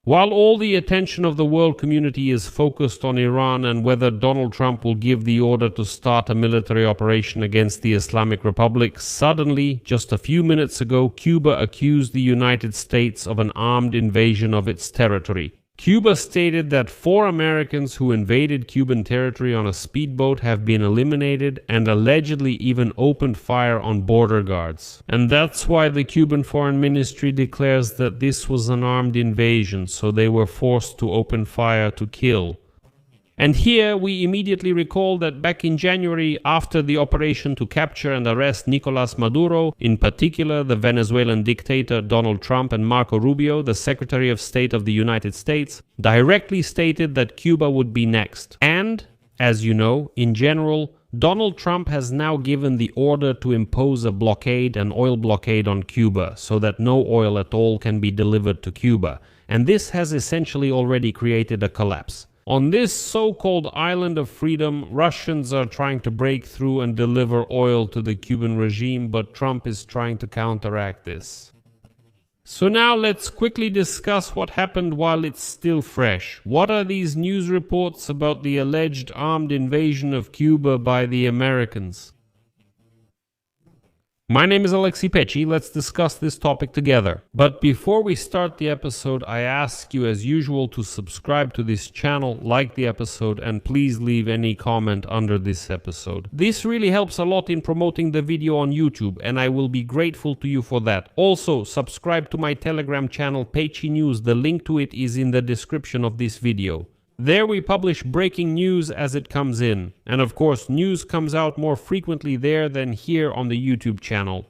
While all the attention of the world community is focused on Iran and whether Donald Trump will give the order to start a military operation against the Islamic Republic, suddenly, just a few minutes ago, Cuba accused the United States of an armed invasion of its territory. Cuba stated that 4 Americans who invaded Cuban territory on a speedboat have been eliminated and allegedly even opened fire on border guards. And that's why the Cuban Foreign Ministry declares that this was an armed invasion, so they were forced to open fire to kill. And here we immediately recall that back in January, after the operation to capture and arrest Nicolas Maduro, in particular the Venezuelan dictator Donald Trump and Marco Rubio, the Secretary of State of the United States, directly stated that Cuba would be next. And, as you know, in general, Donald Trump has now given the order to impose a blockade, an oil blockade on Cuba, so that no oil at all can be delivered to Cuba. And this has essentially already created a collapse. On this so-called island of freedom, Russians are trying to break through and deliver oil to the Cuban regime, but Trump is trying to counteract this. So now let's quickly discuss what happened while it's still fresh. What are these news reports about the alleged armed invasion of Cuba by the Americans? My name is Alexei Pecci. Let's discuss this topic together. But before we start the episode, I ask you as usual to subscribe to this channel, like the episode, and please leave any comment under this episode. This really helps a lot in promoting the video on YouTube, and I will be grateful to you for that. Also, subscribe to my Telegram channel Pecci News. The link to it is in the description of this video. There we publish breaking news as it comes in, and of course news comes out more frequently there than here on the YouTube channel.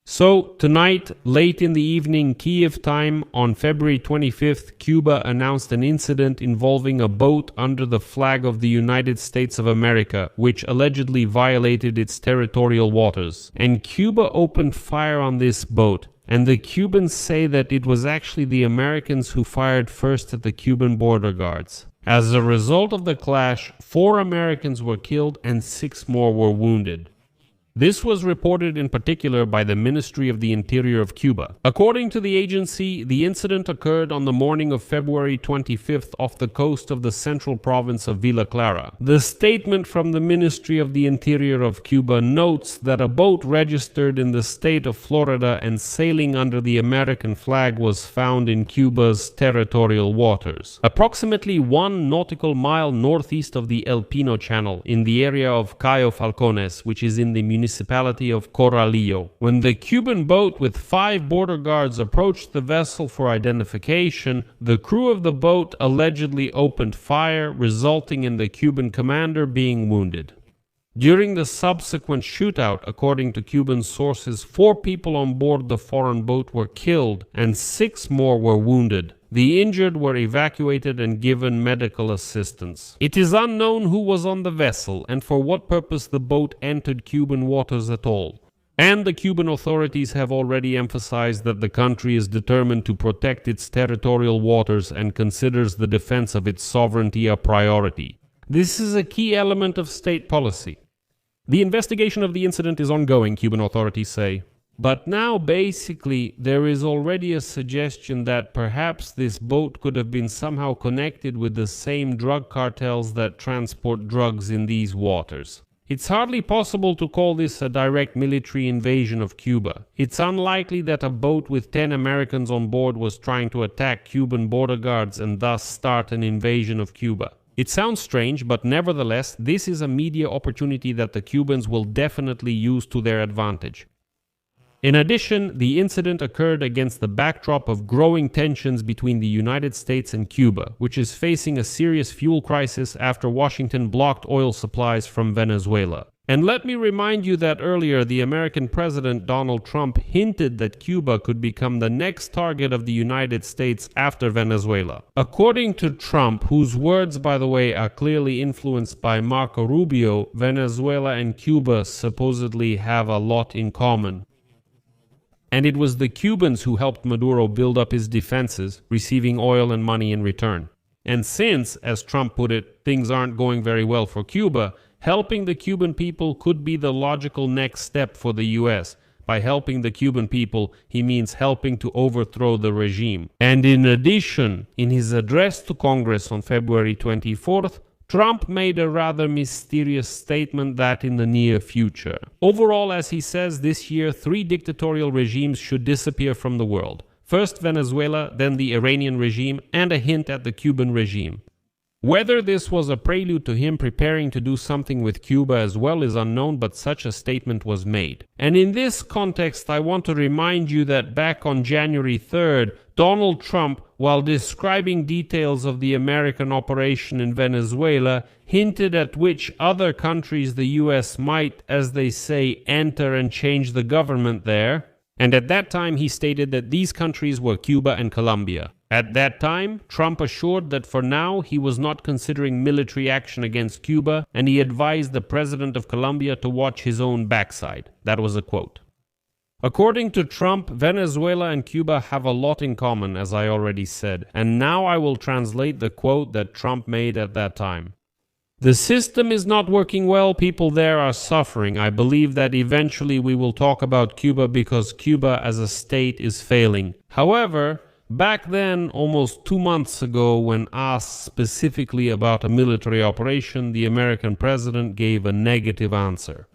So tonight, late in the evening Kiev time, on February 25th, Cuba announced an incident involving a boat under the flag of the United States of America, which allegedly violated its territorial waters. And Cuba opened fire on this boat. And the Cubans say that it was actually the Americans who fired first at the Cuban border guards. As a result of the clash, 4 Americans were killed and 6 more were wounded. This was reported in particular by the Ministry of the Interior of Cuba. According to the agency, the incident occurred on the morning of February 25th off the coast of the central province of Villa Clara. The statement from the Ministry of the Interior of Cuba notes that a boat registered in the state of Florida and sailing under the American flag was found in Cuba's territorial waters, approximately 1 nautical mile northeast of the El Pino Channel, in the area of Cayo Falcones, which is in the municipality of Corralillo. When the Cuban boat with 5 border guards approached the vessel for identification, the crew of the boat allegedly opened fire, resulting in the Cuban commander being wounded. During the subsequent shootout, according to Cuban sources, 4 people on board the foreign boat were killed and 6 more were wounded. The injured were evacuated and given medical assistance. It is unknown who was on the vessel and for what purpose the boat entered Cuban waters at all. And the Cuban authorities have already emphasized that the country is determined to protect its territorial waters and considers the defense of its sovereignty a priority. This is a key element of state policy. The investigation of the incident is ongoing, Cuban authorities say. But now, basically, there is already a suggestion that perhaps this boat could have been somehow connected with the same drug cartels that transport drugs in these waters. It's hardly possible to call this a direct military invasion of Cuba. It's unlikely that a boat with 10 Americans on board was trying to attack Cuban border guards and thus start an invasion of Cuba. It sounds strange, but nevertheless, this is a media opportunity that the Cubans will definitely use to their advantage. In addition, the incident occurred against the backdrop of growing tensions between the United States and Cuba, which is facing a serious fuel crisis after Washington blocked oil supplies from Venezuela. And let me remind you that earlier the American President Donald Trump hinted that Cuba could become the next target of the United States after Venezuela. According to Trump, whose words, by the way, are clearly influenced by Marco Rubio, Venezuela and Cuba supposedly have a lot in common. And it was the Cubans who helped Maduro build up his defenses, receiving oil and money in return. And since, as Trump put it, things aren't going very well for Cuba, helping the Cuban people could be the logical next step for the US, By helping the Cuban people, he means helping to overthrow the regime. And in addition, in his address to Congress on February 24th, Trump made a rather mysterious statement that in the near future. Overall, as he says, this year 3 dictatorial regimes should disappear from the world. First Venezuela, then the Iranian regime, and a hint at the Cuban regime. Whether this was a prelude to him preparing to do something with Cuba as well is unknown, but such a statement was made. And in this context, I want to remind you that back on January 3rd, Donald Trump, while describing details of the American operation in Venezuela, hinted at which other countries the US might, as they say, enter and change the government there. And at that time, he stated that these countries were Cuba and Colombia. At that time, Trump assured that for now he was not considering military action against Cuba, and he advised the president of Colombia to watch his own backside. That was a quote. According to Trump, Venezuela and Cuba have a lot in common, as I already said, and now I will translate the quote that Trump made at that time. The system is not working well, people there are suffering. I believe that eventually we will talk about Cuba because Cuba as a state is failing. However, back then, almost 2 months ago, when asked specifically about a military operation, the American president gave a negative answer.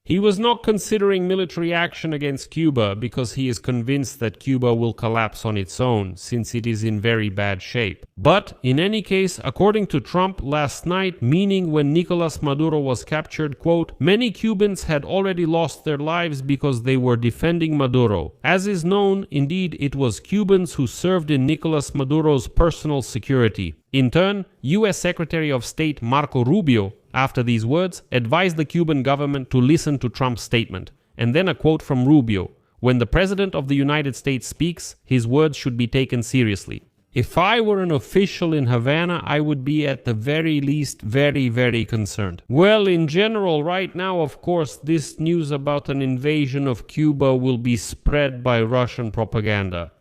He was not considering military action against Cuba because he is convinced that Cuba will collapse on its own, since it is in very bad shape. But, in any case, according to Trump last night, meaning when Nicolas Maduro was captured, quote, many Cubans had already lost their lives because they were defending Maduro. As is known, indeed, it was Cubans who served in Nicolas Maduro's personal security. In turn, U.S. Secretary of State Marco Rubio, after these words, advised the Cuban government to listen to Trump's statement. And then a quote from Rubio: when the President of the United States speaks, his words should be taken seriously. If I were an official in Havana, I would be at the very least very, very concerned. Well, in general, right now, of course, this news about an invasion of Cuba will be spread by Russian propaganda.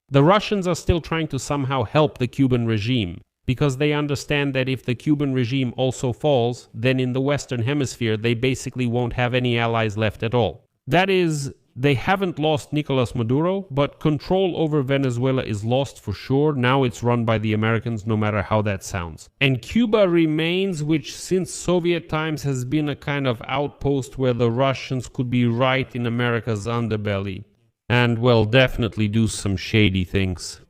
The Russians are still trying to somehow help the Cuban regime, because they understand that if the Cuban regime also falls, then in the Western Hemisphere they basically won't have any allies left at all. That is, they haven't lost Nicolas Maduro, but control over Venezuela is lost for sure. Now it's run by the Americans, no matter how that sounds. And Cuba remains, which since Soviet times has been a kind of outpost where the Russians could be right in America's underbelly. And, well, definitely do some shady things.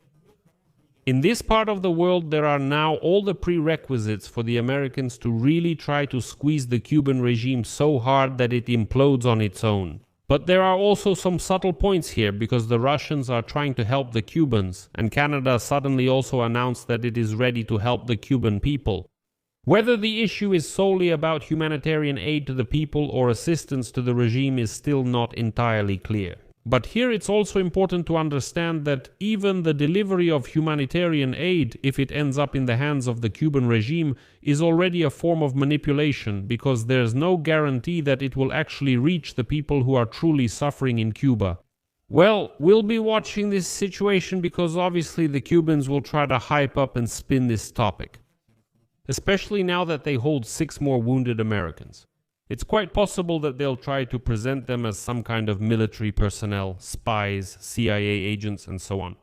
In this part of the world, there are now all the prerequisites for the Americans to really try to squeeze the Cuban regime so hard that it implodes on its own. But there are also some subtle points here, because the Russians are trying to help the Cubans, and Canada suddenly also announced that it is ready to help the Cuban people. Whether the issue is solely about humanitarian aid to the people or assistance to the regime is still not entirely clear. But here it's also important to understand that even the delivery of humanitarian aid, if it ends up in the hands of the Cuban regime, is already a form of manipulation, because there's no guarantee that it will actually reach the people who are truly suffering in Cuba. Well, we'll be watching this situation because obviously the Cubans will try to hype up and spin this topic, especially now that they hold 6 more wounded Americans. It's quite possible that they'll try to present them as some kind of military personnel, spies, CIA agents, and so on.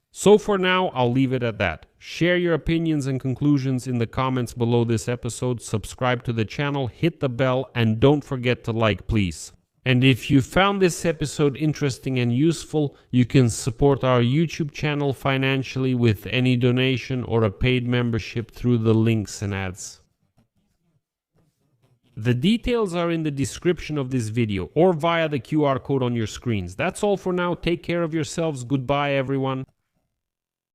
So for now, I'll leave it at that. Share your opinions and conclusions in the comments below this episode, subscribe to the channel, hit the bell, and don't forget to like, please. And if you found this episode interesting and useful, you can support our YouTube channel financially with any donation or a paid membership through the links and ads. The details are in the description of this video or via the QR code on your screens. That's all for now. Take care of yourselves. Goodbye, everyone.